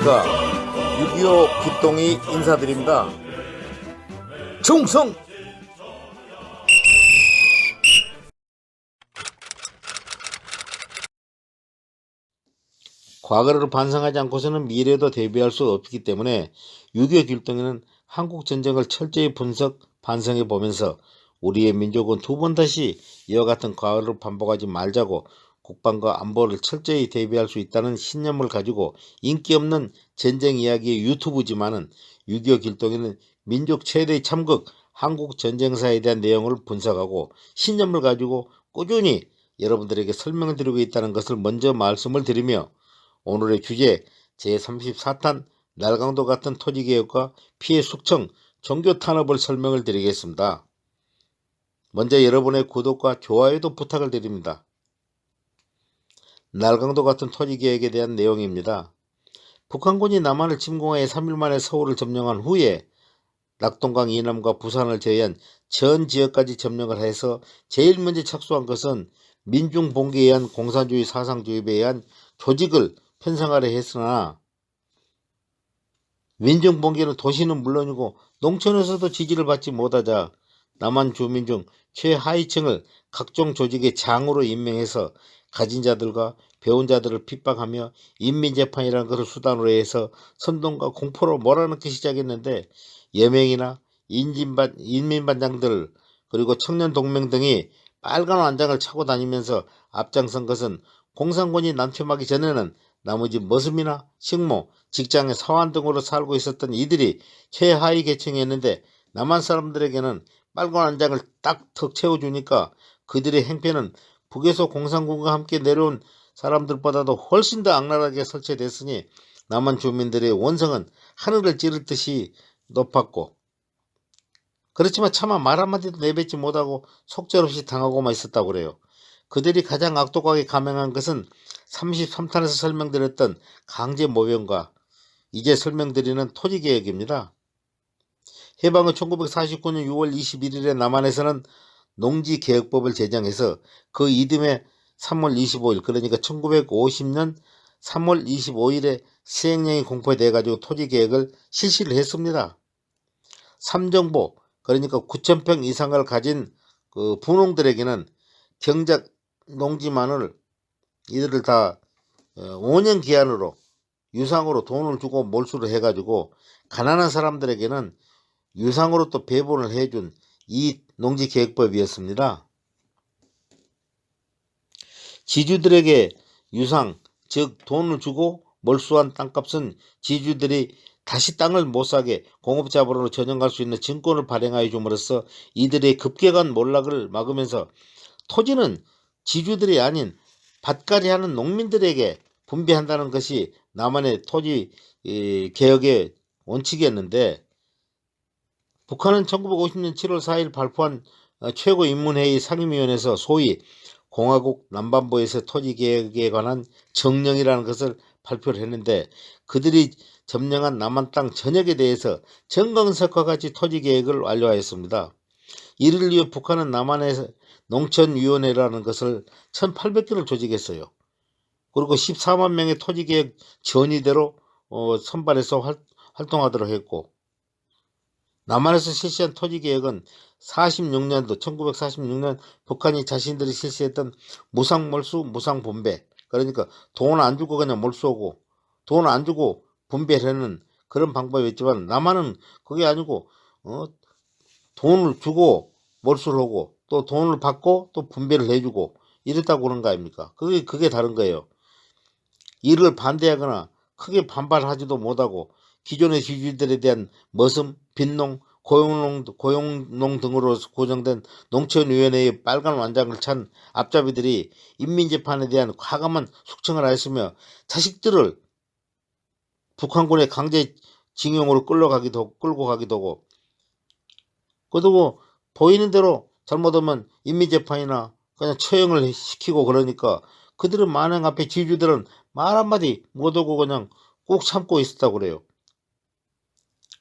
안녕하십니까. 6.25 기똥이 인사드립니다. 충성! 과거를 반성하지 않고서는 미래도 대비할 수 없기 때문에 6.25 길동이는 한국 전쟁을 철저히 분석, 반성해 보면서 우리의 민족은 두 번 다시 이와 같은 과거를 반복하지 말자고 국방과 안보를 철저히 대비할 수 있다는 신념을 가지고 인기 없는 전쟁 이야기의 유튜브지만은 6.25 길동이는 민족 최대의 참극 한국 전쟁사에 대한 내용을 분석하고 신념을 가지고 꾸준히 여러분들에게 설명을 드리고 있다는 것을 먼저 말씀을 드리며 오늘의 주제 제34탄 날강도 같은 토지개혁과 피해 숙청, 종교 탄압을 설명을 드리겠습니다. 먼저 여러분의 구독과 좋아요도 부탁을 드립니다. 날강도 같은 토지개혁에 대한 내용입니다. 북한군이 남한을 침공해 3일 만에 서울을 점령한 후에 낙동강 이남과 부산을 제외한 전 지역까지 점령을 해서 제일 먼저 착수한 것은 민중봉기에 의한 공산주의 사상주의에 의한 조직을 편성하려 했으나 민중봉기는 도시는 물론이고 농촌에서도 지지를 받지 못하자 남한 주민 중 최하위층을 각종 조직의 장으로 임명해서 가진 자들과 배운 자들을 핍박하며 인민재판이라는 것을 수단으로 해서 선동과 공포로 몰아넣기 시작했는데 여명이나 인민반장들 그리고 청년동맹 등이 빨간 완장을 차고 다니면서 앞장선 것은 공산군이 남침하기 전에는 나머지 머슴이나 식모, 직장의 사원 등으로 살고 있었던 이들이 최하위 계층이었는데 남한 사람들에게는 빨간 완장을 딱 턱 채워주니까 그들의 행패는 북에서 공산군과 함께 내려온 사람들보다도 훨씬 더 악랄하게 설치됐으니 남한 주민들의 원성은 하늘을 찌를 듯이 높았고 그렇지만 차마 말 한마디도 내뱉지 못하고 속절없이 당하고만 있었다고 그래요. 그들이 가장 악독하게 감행한 것은 33탄에서 설명드렸던 강제모병과 이제 설명드리는 토지개혁입니다. 해방은 1949년 6월 21일에 남한에서는 농지개혁법을 제정해서 그 이듬해 3월 25일 그러니까 1950년 3월 25일에 시행령이 공포돼가지고 토지개혁을 실시를 했습니다. 삼정보 그러니까 9,000평 이상을 가진 그 분홍들에게는 경작 농지만을 이들을 다 5년 기한으로 유상으로 돈을 주고 몰수를 해가지고 가난한 사람들에게는 유상으로 또 배분을 해준 이 농지개혁법이었습니다. 지주들에게 유상 즉 돈을 주고 몰수한 땅값은 지주들이 다시 땅을 못사게 공업자본으로 전용할 수 있는 증권을 발행하여 줌으로써 이들의 급격한 몰락을 막으면서 토지는 지주들이 아닌 밭갈이하는 농민들에게 분배한다는 것이 남한의 토지 개혁의 원칙이었는데 북한은 1950년 7월 4일 발표한 최고인문회의 상임위원회에서 소위 공화국 남반부에서 토지개혁에 관한 정령이라는 것을 발표를 했는데 그들이 점령한 남한 땅 전역에 대해서 정강석과 같이 토지개혁을 완료하였습니다. 이를 위해 북한은 남한의 농촌위원회라는 것을 1800개를 조직했어요. 그리고 14만 명의 토지개혁 전위대로 선발해서 활동하도록 했고 남한에서 실시한 토지개혁은 46년도 1946년 북한이 자신들이 실시했던 무상몰수 무상분배 그러니까 돈 안 주고 그냥 몰수하고 돈 안 주고 분배를 하는 그런 방법이었지만 남한은 그게 아니고 돈을 주고 몰수를 하고 또 돈을 받고 또 분배를 해주고 이랬다고 그런 거 아닙니까? 그게 다른 거예요. 이를 반대하거나 크게 반발하지도 못하고 기존의 지주들에 대한 머슴, 빈농, 고용농 등으로 구성된 농촌위원회의 빨간 완장을 찬 앞잡이들이 인민재판에 대한 과감한 숙청을 하였으며 자식들을 북한군의 강제징용으로 끌고 가기도 하고 그리고 보이는 대로 잘못하면 인민재판이나 그냥 처형을 시키고 그러니까 그들은 만행 앞에 지주들은 말 한마디 못하고 그냥 꾹 참고 있었다고 그래요.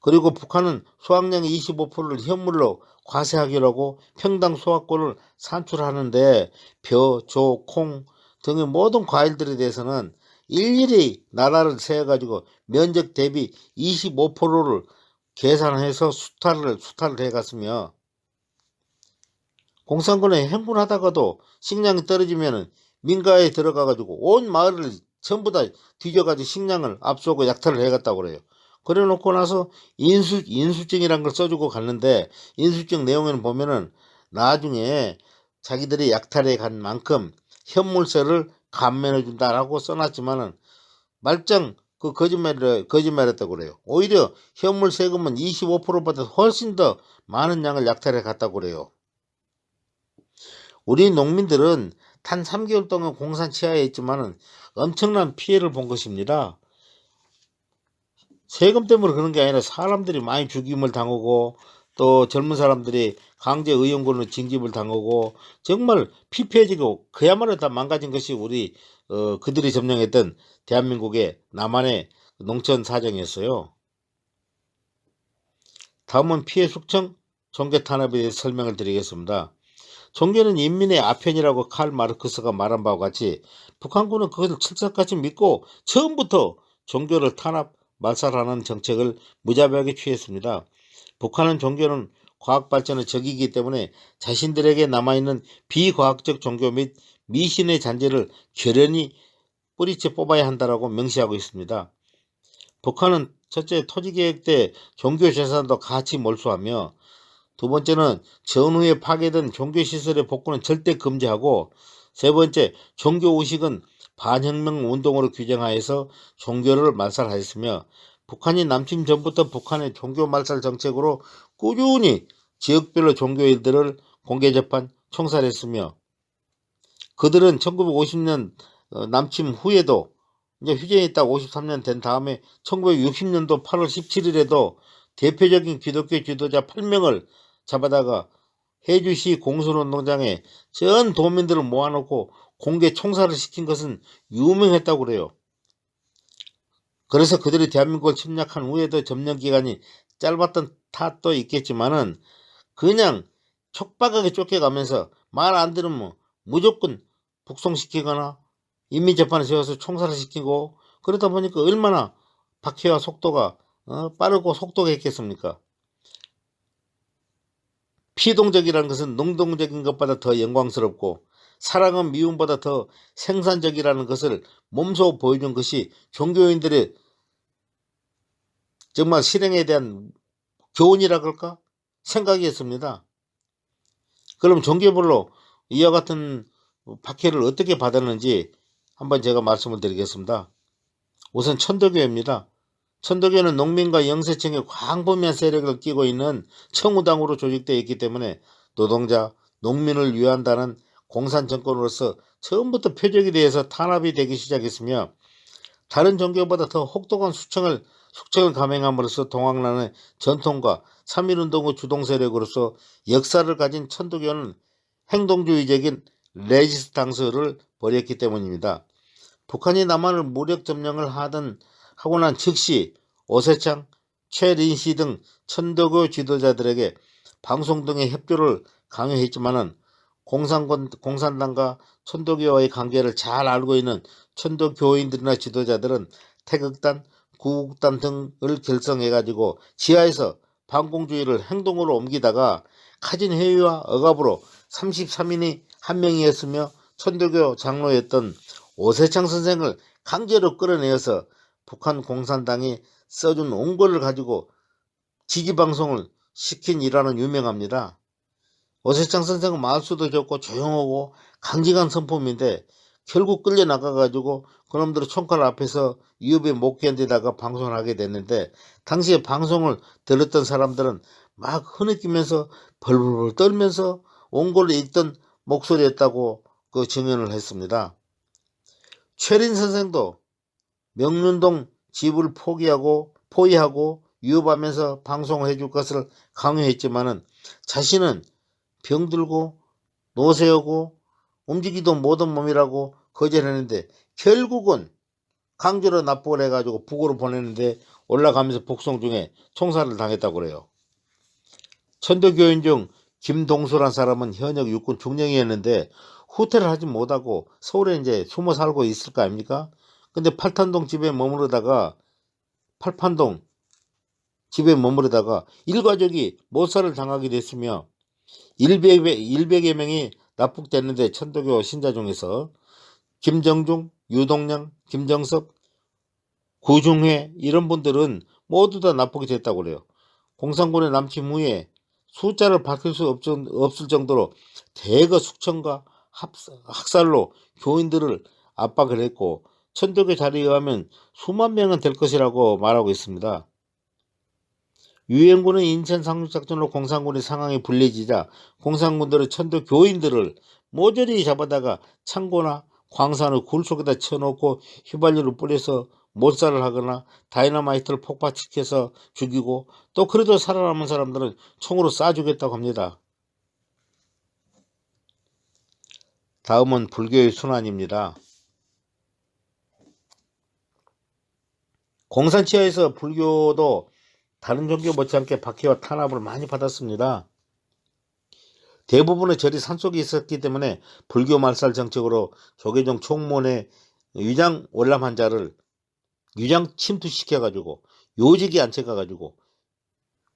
그리고 북한은 수확량의 25%를 현물로 과세하기로 하고 평당 수확권을 산출하는데 벼, 조, 콩 등의 모든 과일들에 대해서는 일일이 나라를 세워가지고 면적 대비 25%를 계산해서 수탈을 해갔으며, 공산군에 행군하다가도 식량이 떨어지면은 민가에 들어가가지고 온 마을을 전부 다 뒤져가지고 식량을 압수하고 약탈을 해갔다고 그래요. 그래 놓고 나서 인수증이란 걸 써주고 갔는데, 인수증 내용에는 보면은 나중에 자기들이 약탈해 간 만큼 현물세를 감면해 준다라고 써놨지만은 말짱 그 거짓말했다고 그래요. 오히려 현물 세금은 25%보다 훨씬 더 많은 양을 약탈해 갔다고 그래요. 우리 농민들은 단 3개월 동안 공산 치하에 있지만은 엄청난 피해를 본 것입니다. 세금 때문에 그런 게 아니라 사람들이 많이 죽임을 당하고, 또 젊은 사람들이 강제 의용군으로 징집을 당하고, 정말 피폐해지고 그야말로 다 망가진 것이 우리 그들이 점령했던 대한민국의 남한의 농촌 사정이었어요. 다음은 피해 숙청, 종교 탄압에 대해 설명을 드리겠습니다. 종교는 인민의 아편이라고 칼 마르크스가 말한 바와 같이 북한군은 그것을 철석같이 믿고 처음부터 종교를 탄압, 말살하는 정책을 무자비하게 취했습니다. 북한은 종교는 과학 발전의 적이기 때문에 자신들에게 남아있는 비과학적 종교 및 미신의 잔재를 결연히 뿌리째 뽑아야 한다고 명시하고 있습니다. 북한은 첫째, 토지개혁 때 종교재산도 같이 몰수하며, 두 번째는 전후에 파괴된 종교시설의 복구는 절대 금지하고, 세 번째, 종교의식은 반혁명 운동으로 규정하여서 종교를 말살하였으며, 북한이 남침 전부터 북한의 종교 말살 정책으로 꾸준히 지역별로 종교인들을 공개재판, 총살했으며, 그들은 1950년 남침 후에도 이제 휴전이 딱 53년 된 다음에 1960년도 8월 17일에도 대표적인 기독교 지도자 8명을 잡아다가 해주시 공설운동장에 전 도민들을 모아놓고 공개 총살을 시킨 것은 유명했다고 그래요. 그래서 그들이 대한민국을 침략한 후에도 점령 기간이 짧았던 탓도 있겠지만은 그냥 촉박하게 쫓겨가면서 말 안 들으면 무조건 북송시키거나 인민재판에 세워서 총살을 시키고, 그러다 보니까 얼마나 박해와 속도가 빠르고 속도가 있겠습니까? 피동적이라는 것은 능동적인 것보다 더 영광스럽고, 사랑은 미움보다 더 생산적이라는 것을 몸소 보여준 것이 종교인들의 정말 실행에 대한 교훈이라 그럴까? 생각이었습니다. 그럼 종교별로 이와 같은 박해를 어떻게 받았는지 한번 제가 말씀을 드리겠습니다. 우선 천도교입니다. 천도교는 농민과 영세층의 광범위한 세력을 끼고 있는 청우당으로 조직되어 있기 때문에 노동자, 농민을 위한다는 공산 정권으로서 처음부터 표적이 되어서 탄압이 되기 시작했으며, 다른 종교보다 더 혹독한 숙청을 감행함으로써 동학란의 전통과 3.1운동의 주동 세력으로서 역사를 가진 천도교는 행동주의적인 레지스탕스를 벌였기 때문입니다. 북한이 남한을 무력 점령을 하고 난 즉시 오세창, 최린시 등 천도교 지도자들에게 방송 등의 협조를 강요했지만은 공산당과 천도교와의 관계를 잘 알고 있는 천도교인들이나 지도자들은 태극단, 구국단 등을 결성해가지고 지하에서 반공주의를 행동으로 옮기다가 카진 회의와 억압으로 33인이 한 명이었으며 천도교 장로였던 오세창 선생을 강제로 끌어내어서 북한 공산당이 써준 원고를 가지고 지지방송을 시킨 일화는 유명합니다. 오세창 선생은 말수도 적고 조용하고 강직한 성품인데 결국 끌려나가가지고 그놈들의 총칼 앞에서 위협에 못 견디다가 방송을 하게 됐는데, 당시에 방송을 들었던 사람들은 막 흐느끼면서 벌벌 떨면서 원고를 읽던 목소리였다고 그 증언을 했습니다. 최린 선생도 명륜동 집을 포위하고 위협하면서 방송을 해줄 것을 강요했지만은 자신은 병들고 노쇠하고 움직이도 못한 몸이라고 거절했는데, 결국은 강제로 납북을 해가지고 북으로 보냈는데 올라가면서 북송 중에 총살을 당했다고 그래요. 천도교인 중 김동수란 사람은 현역 육군 중령이었는데 후퇴를 하지 못하고 서울에 이제 숨어 살고 있을 거 아닙니까? 근데 팔탄동 집에 머무르다가 일가족이 몰살을 당하게 됐으며 100여 명이 납북됐는데 천도교 신자 중에서 김정중, 유동량, 김정섭, 구중회 이런 분들은 모두 다 납북이 됐다고 그래요. 공산군의 남침 후에 숫자를 밝힐 수 없을 정도로 대거 숙청과 학살로 교인들을 압박을 했고 천도교 자료에 의하면 수만 명은 될 것이라고 말하고 있습니다. 유엔군은 인천 상륙작전으로 공산군의 상황이 불리해지자 공산군들은 천도 교인들을 모조리 잡아다가 창고나 광산의 굴 속에다 쳐놓고 휘발유를 뿌려서 몰살을 하거나 다이너마이트를 폭발시켜서 죽이고 또 그래도 살아남은 사람들은 총으로 쏴주겠다고 합니다. 다음은 불교의 순환입니다. 공산치하에서 불교도 다른 종교 못지않게 박해와 탄압을 많이 받았습니다. 대부분의 절이 산속에 있었기 때문에 불교 말살 정책으로 조계종 총무원의 위장 월남 자를 위장 침투시켜가지고 요직에 앉혀가가지고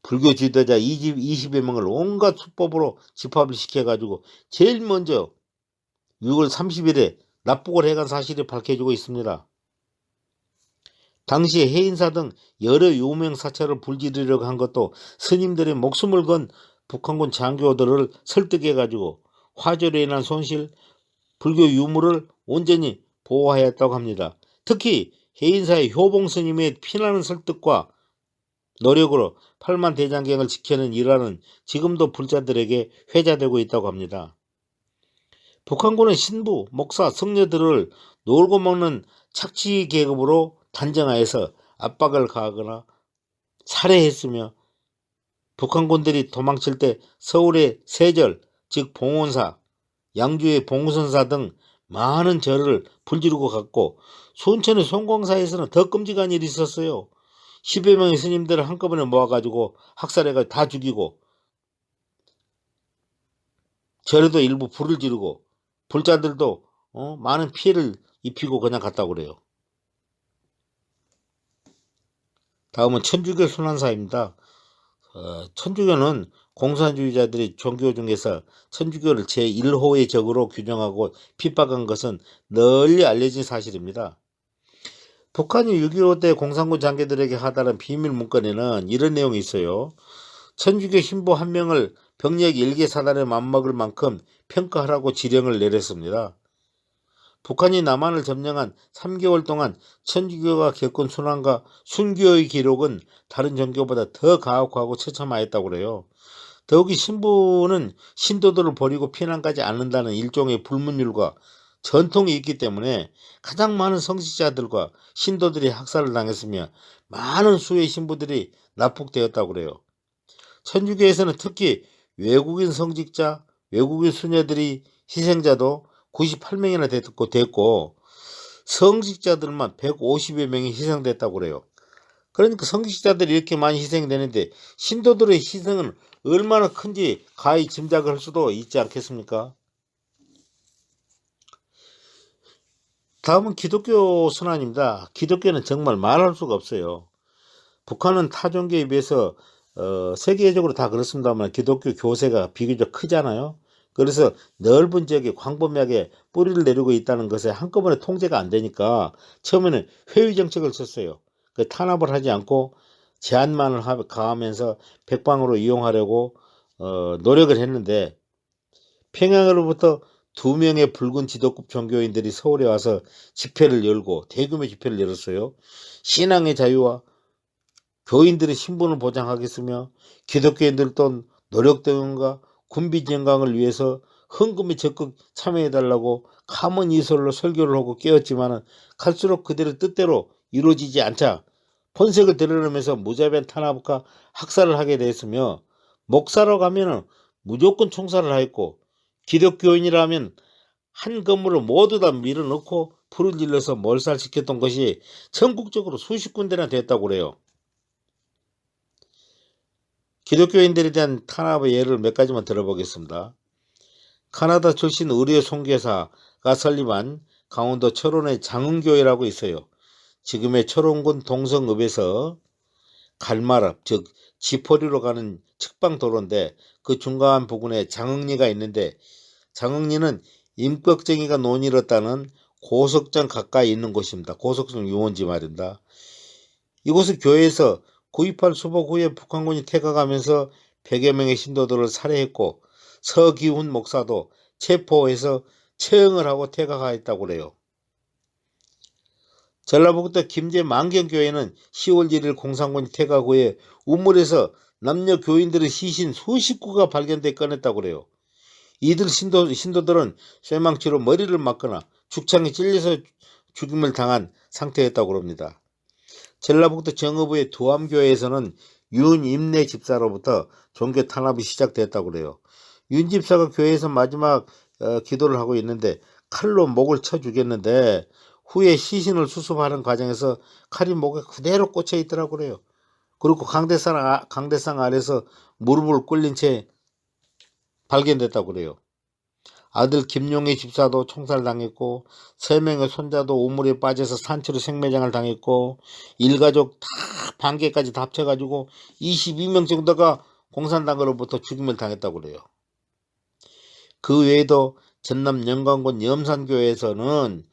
불교 지도자 20여 명을 온갖 수법으로 집합을 시켜가지고 제일 먼저 6월 30일에 납북을 해간 사실이 밝혀지고 있습니다. 당시 해인사 등 여러 유명 사찰을 불지르려고 한 것도 스님들의 목숨을 건 북한군 장교들을 설득해가지고 화재로 인한 손실, 불교 유물을 온전히 보호하였다고 합니다. 특히 해인사의 효봉 스님의 피나는 설득과 노력으로 8만 대장경을 지켜낸 일화는 지금도 불자들에게 회자되고 있다고 합니다. 북한군은 신부, 목사, 성녀들을 놀고 먹는 착취 계급으로 단정하여서 압박을 가하거나 살해했으며 북한군들이 도망칠 때 서울의 세절, 즉 봉원사, 양주의 봉선사 등 많은 절을 불지르고 갔고 순천의 송광사에서는 더 끔찍한 일이 있었어요. 10여 명의 스님들을 한꺼번에 모아가지고 학살해가지고 다 죽이고 절에도 일부 불을 지르고 불자들도 많은 피해를 입히고 그냥 갔다고 그래요. 다음은 천주교 순환사입니다. 천주교는 공산주의자들이 종교 중에서 천주교를 제1호의 적으로 규정하고 핍박한 것은 널리 알려진 사실입니다. 북한이 6.25 때 공산군 장교들에게 하다는 비밀 문건에는 이런 내용이 있어요. 천주교 신부 한 명을 병력 일개 사단에 맞먹을 만큼 평가하라고 지령을 내렸습니다. 북한이 남한을 점령한 3개월 동안 천주교가 겪은 순환과 순교의 기록은 다른 종교보다 더 가혹하고 처참하였다고 그래요. 더욱이 신부는 신도들을 버리고 피난가지 않는다는 일종의 불문율과 전통이 있기 때문에 가장 많은 성직자들과 신도들이 학살을 당했으며 많은 수의 신부들이 납북되었다고 그래요. 천주교에서는 특히 외국인 성직자, 외국인 수녀들이 희생자도 98명이나 됐고 성직자들만 150여 명이 희생됐다고 그래요. 그러니까 성직자들이 이렇게 많이 희생되는데 신도들의 희생은 얼마나 큰지 가히 짐작을 할 수도 있지 않겠습니까? 다음은 기독교 순환입니다. 기독교는 정말 말할 수가 없어요. 북한은 타 종교에 비해서 세계적으로 다 그렇습니다만 기독교 교세가 비교적 크잖아요. 그래서 넓은 지역에 광범위하게 뿌리를 내리고 있다는 것에 한꺼번에 통제가 안 되니까 처음에는 회의 정책을 썼어요. 그 탄압을 하지 않고 제한만을 가하면서 백방으로 이용하려고 노력을 했는데 평양으로부터 2명의 붉은 지도급 종교인들이 서울에 와서 집회를 열고 대규모 집회를 열었어요. 신앙의 자유와 교인들의 신분을 보장하겠으며 기독교인들도 노력대원과 군비 정강을 위해서 헌금에 적극 참여해달라고 가문 이설로 설교를 하고 깨웠지만 갈수록 그들의 뜻대로 이루어지지 않자 본색을 드러내면서 무자비한 탄압과 학살을 하게 됐으며 목사로 가면 무조건 총살을 하였고 기독교인이라면 한 건물을 모두 다 밀어넣고 불을 질러서 몰살시켰던 것이 전국적으로 수십 군데나 됐다고 그래요. 기독교인들에 대한 탄압의 예를 몇 가지만 들어보겠습니다. 카나다 출신 의료 선교사가 설립한 강원도 철원의 장흥교회라고 있어요. 지금의 철원군 동성읍에서 갈마랍 즉 지포리로 가는 측방도로인데 그 중간 부근에 장흥리가 있는데 장흥리는 임꺽정이가 논일었다는 고석정 가까이 있는 곳입니다. 고석정 유원지 말입니다. 이곳은 교회에서 9.28 수복 후에 북한군이 퇴각하면서 100여 명의 신도들을 살해했고 서기훈 목사도 체포해서 처형을 하고 퇴각하였다고 그래요. 전라북도 김제 만경교회는 10월 1일 공산군이 퇴각 후에 우물에서 남녀 교인들의 시신 수십 구가 발견돼 꺼냈다고 그래요. 이들 신도들은 쇠망치로 머리를 맞거나 죽창에 찔려서 죽임을 당한 상태였다고 합니다. 전라북도 정읍의 두암교회에서는 윤임내 집사로부터 종교 탄압이 시작됐다고 그래요. 윤 집사가 교회에서 마지막 기도를 하고 있는데 칼로 목을 쳐 죽였는데 후에 시신을 수습하는 과정에서 칼이 목에 그대로 꽂혀 있더라고 그래요. 그리고 강대상 아래서 무릎을 꿇린 채 발견됐다고 그래요. 아들 김용희 집사도 총살당했고 3명의 손자도 우물에 빠져서 산채로 생매장을 당했고 일가족 다 반개까지 다 합쳐가지고 22명 정도가 공산당으로부터 죽임을 당했다고 그래요. 그 외에도 전남 영광군 염산교회에서는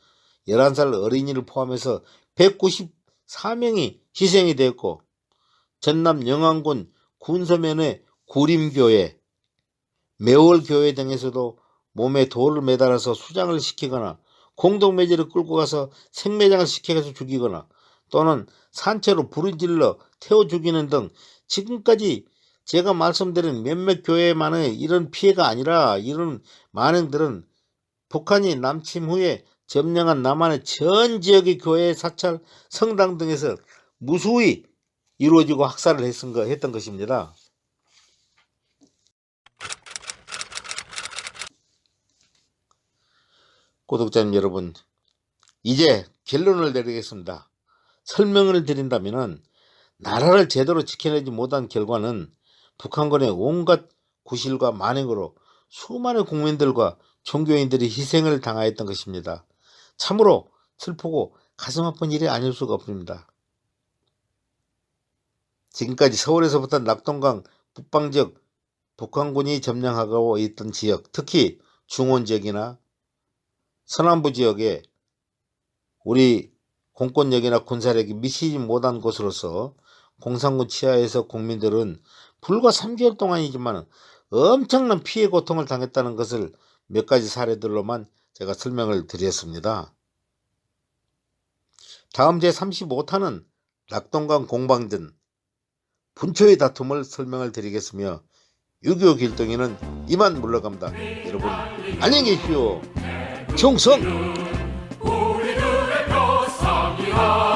11살 어린이를 포함해서 194명이 희생이 되었고 전남 영안군 군서면의 구림교회, 매월교회 등에서도 몸에 돌을 매달아서 수장을 시키거나 공동매제를 끌고 가서 생매장을 시켜서 죽이거나 또는 산채로 불을 질러 태워 죽이는 등 지금까지 제가 말씀드린 몇몇 교회만의 이런 피해가 아니라 이런 만행들은 북한이 남침 후에 점령한 남한의 전 지역의 교회, 사찰, 성당 등에서 무수히 이루어지고 학살을 했던 것입니다. 구독자님 여러분, 이제 결론을 내리겠습니다. 설명을 드린다면 나라를 제대로 지켜내지 못한 결과는 북한군의 온갖 구실과 만행으로 수많은 국민들과 종교인들이 희생을 당하였던 것입니다. 참으로 슬프고 가슴 아픈 일이 아닐 수가 없습니다. 지금까지 서울에서부터 낙동강 북방지역 북한군이 점령하고 있던 지역, 특히 중원지역이나 서남부 지역에 우리 공권력이나 군사력이 미치지 못한 곳으로서 공산군 치하에서 국민들은 불과 3개월 동안이지만 엄청난 피해 고통을 당했다는 것을 몇 가지 사례들로만 제가 설명을 드렸습니다. 다음 제35탄은 낙동강 공방전 분초의 다툼을 설명을 드리겠으며 6.25 길동이는 이만 물러갑니다. 여러분 안녕히 계십시오. 충성! 우리들의 뼈 상이하